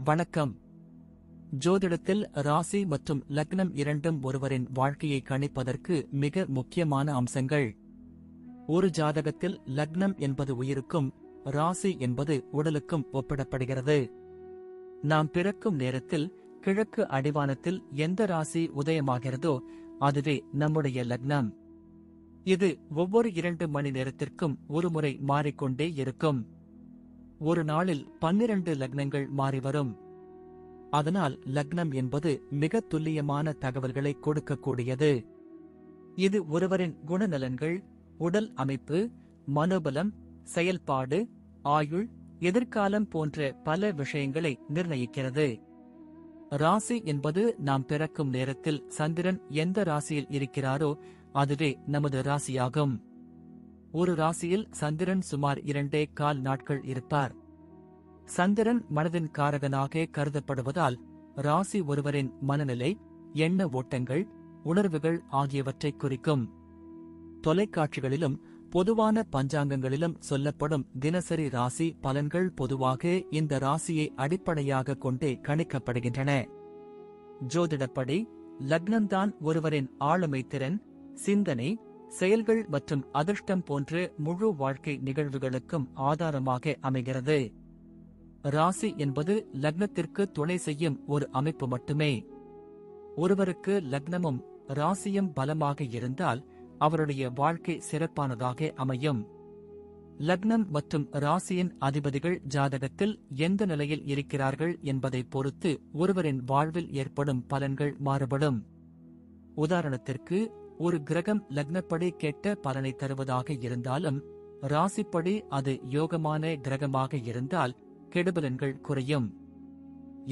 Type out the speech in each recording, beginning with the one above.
வணக்கம். ஜோதிடத்தில் ராசி மற்றும் லக்னம் இரண்டும் ஒருவரின் வாழ்க்கையை கணிப்பதற்கு மிக முக்கியமான அம்சங்கள். ஒரு ஜாதகத்தில் லக்னம் என்பது உயிருக்கும், ராசி என்பது உடலுக்கும் ஒப்பிடப்படுகிறது. நாம் பிறக்கும் நேரத்தில் கிழக்கு அடிவானத்தில் எந்த ராசி உதயமாகிறதோ அதுவே நம்முடைய லக்னம். இது ஒவ்வொரு 2 மணி நேரத்திற்கும் ஒருமுறை மாறிக்கொண்டே இருக்கும். ஒரு நாளில் 12 லக்னங்கள் மாறிவரும். அதனால் லக்னம் என்பது மிக துல்லியமான தகவல்களை கொடுக்கக்கூடியது. இது ஒருவரின் குணநலன்கள், உடல் அமைப்பு, மனோபலம், செயல்பாடு, ஆயுள், எதிர்காலம் போன்ற பல விஷயங்களை நிர்ணயிக்கிறது. ராசி என்பது நாம் பிறக்கும் நேரத்தில் சந்திரன் எந்த ராசியில் இருக்கிறாரோ அதுவே நமது ராசியாகும். ஒரு ராசியில் சந்திரன் சுமார் 2.25 நாட்கள் இருப்பார். சந்திரன் மனதின் காரகனாக கருதப்படுவதால் ராசி ஒருவரின் மனநிலை, எண்ண ஓட்டங்கள், உணர்வுகள் ஆகியவற்றை குறிக்கும். தொலைக்காட்சிகளிலும் பொதுவான பஞ்சாங்கங்களிலும் சொல்லப்படும் தினசரி ராசி பலன்கள் பொதுவாக இந்த ராசியை அடிப்படையாக கொண்டே கணிக்கப்படுகின்றன. ஜோதிடப்படி லக்னம்தான் ஒருவரின் ஆளுமை திறன், சிந்தனை, செயல்கள் மற்றும் அதிர்ஷ்டம் போன்ற முழு வாழ்க்கை நிகழ்வுகளுக்கும் ஆதாரமாக அமைகிறது. ராசி என்பது லக்னத்திற்கு துணை செய்யும் ஒரு அமைப்பு மட்டுமே. ஒருவருக்கு லக்னமும் ராசியும் பலமாக இருந்தால் அவருடைய வாழ்க்கை சிறப்பானதாக அமையும். லக்னம் மற்றும் ராசியின் அதிபதிகள் ஜாதகத்தில் எந்த நிலையில் இருக்கிறார்கள் என்பதை பொறுத்து ஒருவரின் வாழ்வில் ஏற்படும் பலன்கள் மாறுபடும். உதாரணத்திற்கு, ஒரு கிரகம் லக்னப்படி கெட்ட பலனை தருவதாக இருந்தாலும் ராசிப்படி அது யோகமான கிரகமாக இருந்தால் கெடுபலன்கள் குறையும்.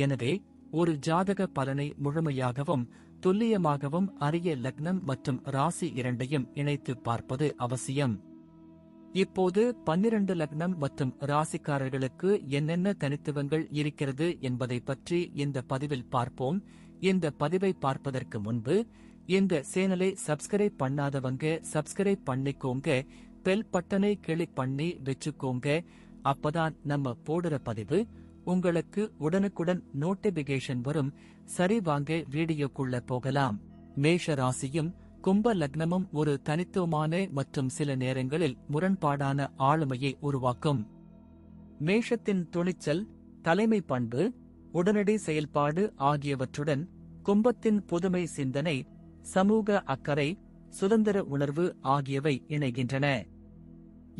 எனவே ஒரு ஜாதக பலனை முழுமையாகவும் துல்லியமாகவும் அறிய லக்னம் மற்றும் ராசி இரண்டையும் இணைத்து பார்ப்பது அவசியம். இப்போது 12 லக்னம் மற்றும் ராசிக்காரர்களுக்கு என்னென்ன தனித்துவங்கள் இருக்கிறது என்பதை பற்றி இந்த பதிவில் பார்ப்போம். இந்த பதிவை பார்ப்பதற்கு முன்பு இந்த சேனலை சப்ஸ்கிரைப் பண்ணாதவங்க சப்ஸ்கிரைப் பண்ணிக்கோங்க, பெல் பட்டனை கிளிக் பண்ணி வச்சுக்கோங்க. அப்பதான் நம்ம போடுற பதிவு உங்களுக்கு உடனுக்குடன் நோட்டிபிகேஷன் வரும். சரி, வாங்க வீடியோக்குள்ள போகலாம். மேஷ ராசியும் கும்ப லக்னமும் ஒரு தனித்துவமான மற்றும் சில நேரங்களில் முரண்பாடான ஆளுமையை உருவாக்கும். மேஷத்தின் துணிச்சல், தலைமை பண்பு, உடனடி செயல்பாடு ஆகியவற்றுடன் கும்பத்தின் புதுமை சிந்தனை, சமூக அக்கறை, சுதந்திர உணர்வு ஆகியவை இணைகின்றன.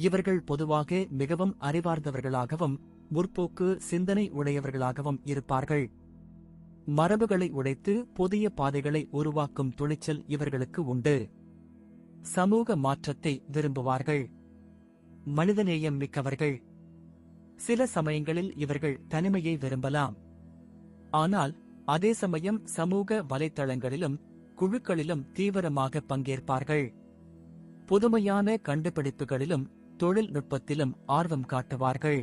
இவர்கள் பொதுவாக மிகவும் அறிவார்ந்தவர்களாகவும் முற்போக்கு சிந்தனை உடையவர்களாகவும் இருப்பார்கள். மரபுகளை உடைத்து புதிய பாதைகளை உருவாக்கும் துணிச்சல் இவர்களுக்கு உண்டு. சமூக மாற்றத்தை விரும்புவார்கள். மனிதநேயம் மிக்கவர்கள். சில சமயங்களில் இவர்கள் தனிமையை விரும்பலாம். ஆனால் அதே சமயம் சமூக வலைத்தளங்களிலும் குழுக்களிலும் தீவிரமாக பங்கேற்பார்கள். புதுமையான கண்டுபிடிப்புகளிலும் தொழில்நுட்பத்திலும் ஆர்வம் காட்டுவார்கள்.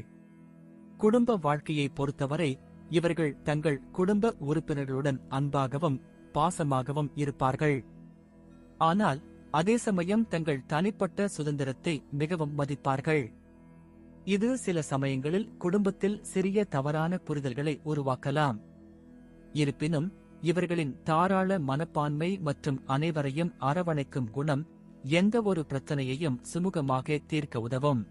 குடும்ப வாழ்க்கையை பொறுத்தவரை இவர்கள் தங்கள் குடும்ப உறுப்பினர்களுடன் அன்பாகவும் பாசமாகவும் இருப்பார்கள். ஆனால் அதே சமயம் தங்கள் தனிப்பட்ட சுதந்திரத்தை மிகவும் மதிப்பார்கள். இது சில சமயங்களில் குடும்பத்தில் சிறிய தவறான புரிதல்களை உருவாக்கலாம். இருப்பினும் இவர்களின் தாராள மனப்பான்மை மற்றும் அனைவரையும் அரவணைக்கும் குணம் எந்த ஒரு பிரச்சனையையும் சுமூகமாக தீர்க்க உதவும்.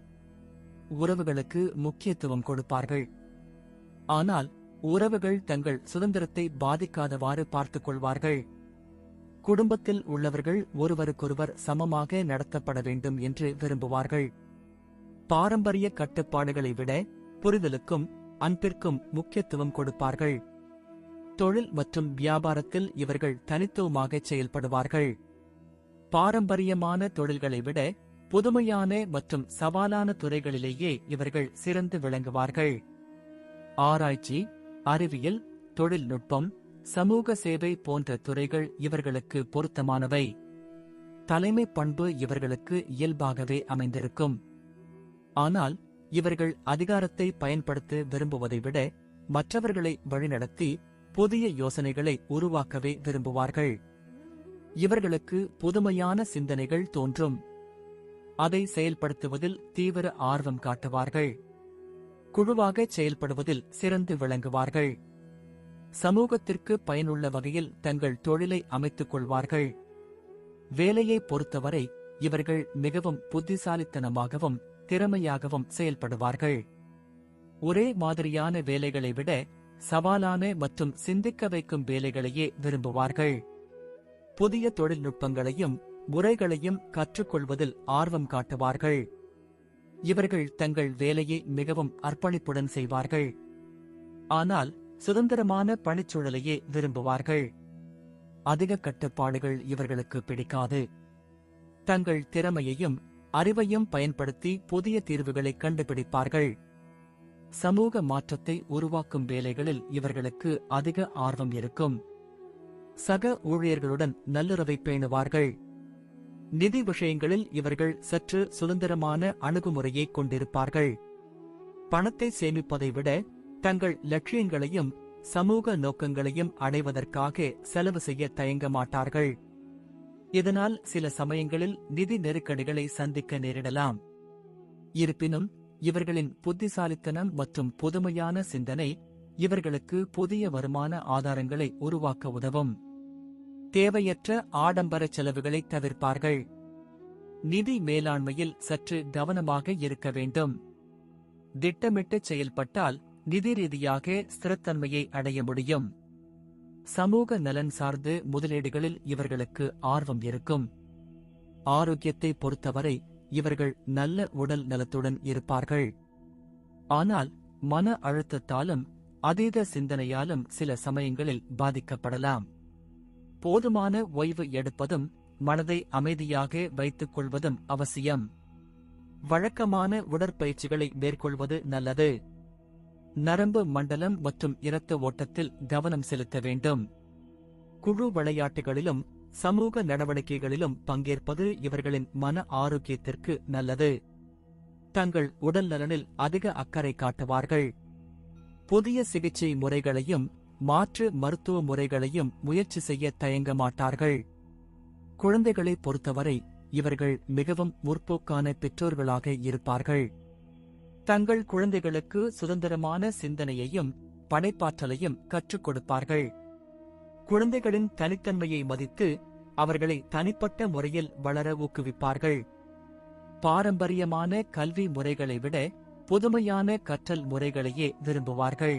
உறவுகளுக்கு முக்கியத்துவம் கொடுப்பார்கள். ஆனால் உறவுகள் தங்கள் சுதந்திரத்தை பாதிக்காதவாறு பார்த்துக் கொள்வார்கள். குடும்பத்தில் உள்ளவர்கள் ஒருவருக்கொருவர் சமமாக நடத்தப்பட வேண்டும் என்று விரும்புவார்கள். பாரம்பரிய கட்டுப்பாடுகளை விட புரிதலுக்கும் அன்பிற்கும் முக்கியத்துவம் கொடுப்பார்கள். தொழில் மற்றும் வியாபாரத்தில் இவர்கள் தனித்துவமாக செயல்படுவார்கள். பாரம்பரியமான தொழில்களை விட புதுமையான மற்றும் சவாலான துறைகளிலேயே இவர்கள் சிறந்து விளங்குவார்கள். ஆராய்ச்சி, அறிவியல், தொழில்நுட்பம், சமூக சேவை போன்ற துறைகள் இவர்களுக்கு பொருத்தமானவை. தலைமை பண்பு இவர்களுக்கு இயல்பாகவே அமைந்திருக்கும். ஆனால் இவர்கள் அதிகாரத்தை பயன்படுத்த விரும்புவதை விட மற்றவர்களை வழிநடத்தி புதிய யோசனைகளை உருவாக்கவே விரும்புவார்கள். இவர்களுக்கு புதுமையான சிந்தனைகள் தோன்றும். அதை செயல்படுத்துவதில் தீவிர ஆர்வம் காட்டுவார்கள். குழுவாக செயல்படுவதில் சிறந்து விளங்குவார்கள். சமூகத்திற்கு பயனுள்ள வகையில் தங்கள் தொழிலை அமைத்துக் கொள்வார்கள். வேலையை பொறுத்தவரை இவர்கள் மிகவும் புத்திசாலித்தனமாகவும் திறமையாகவும் செயல்படுவார்கள். ஒரே மாதிரியான வேலைகளை விட சவாலான மற்றும் சிந்திக்க வைக்கும் வேலைகளையே விரும்புவார்கள். புதிய தொழில்நுட்பங்களையும் முறைகளையும் கற்றுக்கொள்வதில் ஆர்வம் காட்டுவார்கள். இவர்கள் தங்கள் வேலையை மிகவும் அர்ப்பணிப்புடன் செய்வார்கள். ஆனால் சுதந்திரமான பணிச்சூழலையே விரும்புவார்கள். அதிக கட்டுப்பாடுகள் இவர்களுக்கு பிடிக்காது. தங்கள் திறமையையும் அறிவையும் பயன்படுத்தி புதிய தீர்வுகளை கண்டுபிடிப்பார்கள். சமூக மாற்றத்தை உருவாக்கும் வேலைகளில் இவர்களுக்கு அதிக ஆர்வம் இருக்கும். சக ஊழியர்களுடன் நல்லுறவை பேணுவார்கள். நிதி விஷயங்களில் இவர்கள் சற்று சுதந்திரமான அணுகுமுறையை கொண்டிருப்பார்கள். பணத்தை சேமிப்பதை விட தங்கள் லட்சியங்களையும் சமூக நோக்கங்களையும் அடைவதற்காக செலவு செய்ய தயங்க மாட்டார்கள். இதனால் சில சமயங்களில் நிதி நெருக்கடிகளை சந்திக்க நேரிடலாம். இருப்பினும் இவர்களின் புத்திசாலித்தனம் மற்றும் புதுமையான சிந்தனை இவர்களுக்கு புதிய வருமான ஆதாரங்களை உருவாக்க உதவும். தேவையற்ற ஆடம்பர செலவுகளை தவிர்ப்பார்கள். நிதி மேலாண்மையில் சற்று கவனமாக இருக்க வேண்டும். திட்டமிட்டு செயல்பட்டால் நிதி ரீதியாக ஸ்திரத்தன்மையை அடைய முடியும். சமூக நலன் சார்ந்து முதலீடுகளில் இவர்களுக்கு ஆர்வம் இருக்கும். ஆரோக்கியத்தை பொறுத்தவரை இவர்கள் நல்ல உடல் நலத்துடன் இருப்பார்கள். ஆனால் மன அழுத்தத்தாலும் அதீத சிந்தனையாலும் சில சமயங்களில் பாதிக்கப்படலாம். போதுமான ஓய்வு எடுப்பதும் மனதை அமைதியாக வைத்துக் கொள்வதும் அவசியம். வழக்கமான உடற்பயிற்சிகளை மேற்கொள்வது நல்லது. நரம்பு மண்டலம் மற்றும் இரத்த ஓட்டத்தில் கவனம் செலுத்த வேண்டும். குழு விளையாட்டுகளிலும் சமூக நடவடிக்கைகளிலும் பங்கேற்பது இவர்களின் மன ஆரோக்கியத்திற்கு நல்லது. தங்கள் உடல் நலனில் அதிக அக்கறை காட்டுவார்கள். புதிய சிகிச்சை முறைகளையும் மாற்று மருத்துவ முறைகளையும் முயற்சி செய்ய தயங்க மாட்டார்கள். குழந்தைகளை பொறுத்தவரை இவர்கள் மிகவும் முற்போக்கான பெற்றோர்களாக இருப்பார்கள். தங்கள் குழந்தைகளுக்கு சுதந்திரமான சிந்தனையையும் படைப்பாற்றலையும் கற்றுக் கொடுப்பார்கள். குழந்தைகளின் தனித்தன்மையை மதித்து அவர்களை தனிப்பட்ட முறையில் வளர ஊக்குவிப்பார்கள். பாரம்பரியமான கல்வி முறைகளை விட புதுமையான கற்றல் முறைகளையே விரும்புவார்கள்.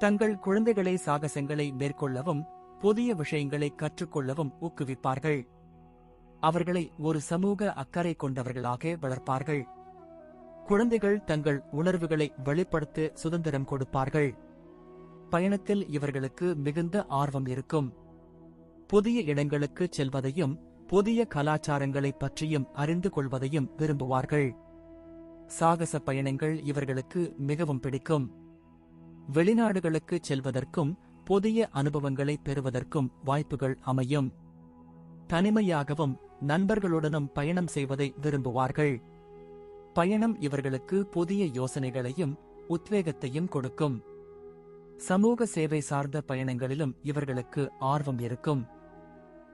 தங்கள் குழந்தைகளை சாகசங்களை மேற்கொள்ளவும் புதிய விஷயங்களை கற்றுக்கொள்ளவும் ஊக்குவிப்பார்கள். அவர்களை ஒரு சமூக அக்கறை கொண்டவர்களாக வளர்ப்பார்கள். குழந்தைகள் தங்கள் உணர்வுகளை வெளிப்படுத்த சுதந்திரம் கொடுப்பார்கள். பயணத்தில் இவர்களுக்கு மிகுந்த ஆர்வம் இருக்கும். புதிய இடங்களுக்கு செல்வதையும் புதிய கலாச்சாரங்களைப் பற்றியும் அறிந்து கொள்வதையும் விரும்புவார்கள். சாகச பயணங்கள் இவர்களுக்கு மிகவும் பிடிக்கும். வெளிநாடுகளுக்கு செல்வதற்கும் புதிய அனுபவங்களை பெறுவதற்கும் வாய்ப்புகள் அமையும். தனிமையாகவும் நண்பர்களுடனும் பயணம் செய்வதை விரும்புவார்கள். பயணம் இவர்களுக்கு புதிய யோசனைகளையும் உத்வேகத்தையும் கொடுக்கும். சமூக சேவை சார்ந்த பயணங்களிலும் இவர்களுக்கு ஆர்வம் இருக்கும்.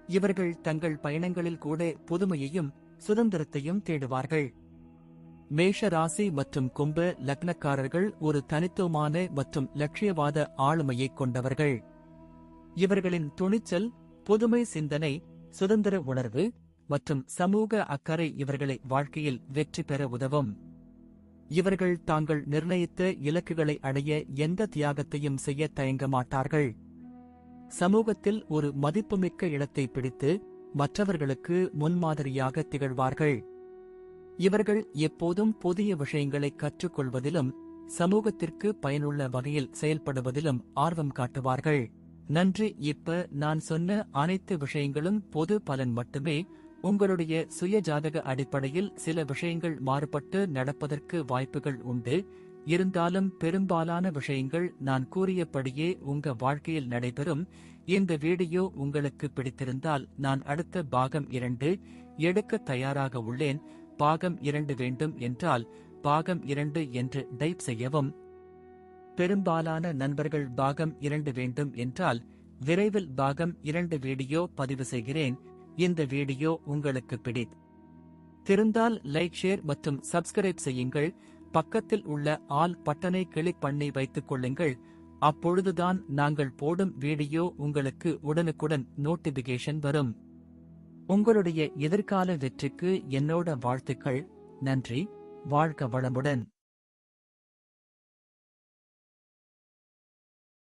இவர்கள் தங்கள் பயணங்களில் கூட புதுமையையும் சுதந்திரத்தையும் தேடுவார்கள். மேஷ ராசி மற்றும் கும்ப லக்னக்காரர்கள் ஒரு தனித்துவமான மற்றும் லட்சியவாத ஆளுமையை கொண்டவர்கள். இவர்களின் துணிச்சல், புதுமை சிந்தனை, சுதந்திர உணர்வு மற்றும் சமூக அக்கறை இவர்களை வாழ்க்கையில் வெற்றி பெற உதவும். இவர்கள் தாங்கள் நிர்ணயித்த இலக்குகளை அடைய எந்த தியாகத்தையும் செய்ய தயங்க மாட்டார்கள். சமூகத்தில் ஒரு மதிப்புமிக்க இடத்தை பிடித்து மற்றவர்களுக்கு முன்மாதிரியாக திகழ்வார்கள். இவர்கள் எப்போதும் புதிய விஷயங்களை கற்றுக்கொள்வதிலும் சமூகத்திற்கு பயனுள்ள வகையில் செயல்படுவதிலும் ஆர்வம் காட்டுவார்கள். நன்றி. இப்ப நான் சொன்ன அனைத்து விஷயங்களும் பொது பலன் மட்டுமே. உங்களுடைய சுய ஜாதக அடிப்படையில் சில விஷயங்கள் மாறுபட்டு நடப்பதற்கு வாய்ப்புகள் உண்டு. இருந்தாலும் பெரும்பாலான விஷயங்கள் நான் கூறியபடியே உங்க வாழ்க்கையில் நடைபெறும். இந்த வீடியோ உங்களுக்கு பிடித்திருந்தால் நான் அடுத்த பாகம் 2 எடுக்க தயாராக உள்ளேன். பாகம் 2 வேண்டும் என்றால் பாகம் 2 என்று டைப் செய்யவும். பெரும்பாலான நண்பர்கள் பாகம் 2 வேண்டும் என்றால் விரைவில் பாகம் 2 வீடியோ பதிவு செய்கிறேன். இந்த வீடியோ உங்களுக்கு பிடித்திருந்தால் லைக், ஷேர் மற்றும் சப்ஸ்கிரைப் செய்யுங்கள். பக்கத்தில் உள்ள ஆல் பட்டனை கிளிக் பண்ணி வைத்துக் கொள்ளுங்கள். அப்பொழுதுதான் நாங்கள் போடும் வீடியோ உங்களுக்கு உடனுக்குடன் நோட்டிபிகேஷன் வரும். உங்களுடைய எதிர்கால வெற்றிக்கு என்னோட வாழ்த்துக்கள். நன்றி. வாழ்க வளமுடன்.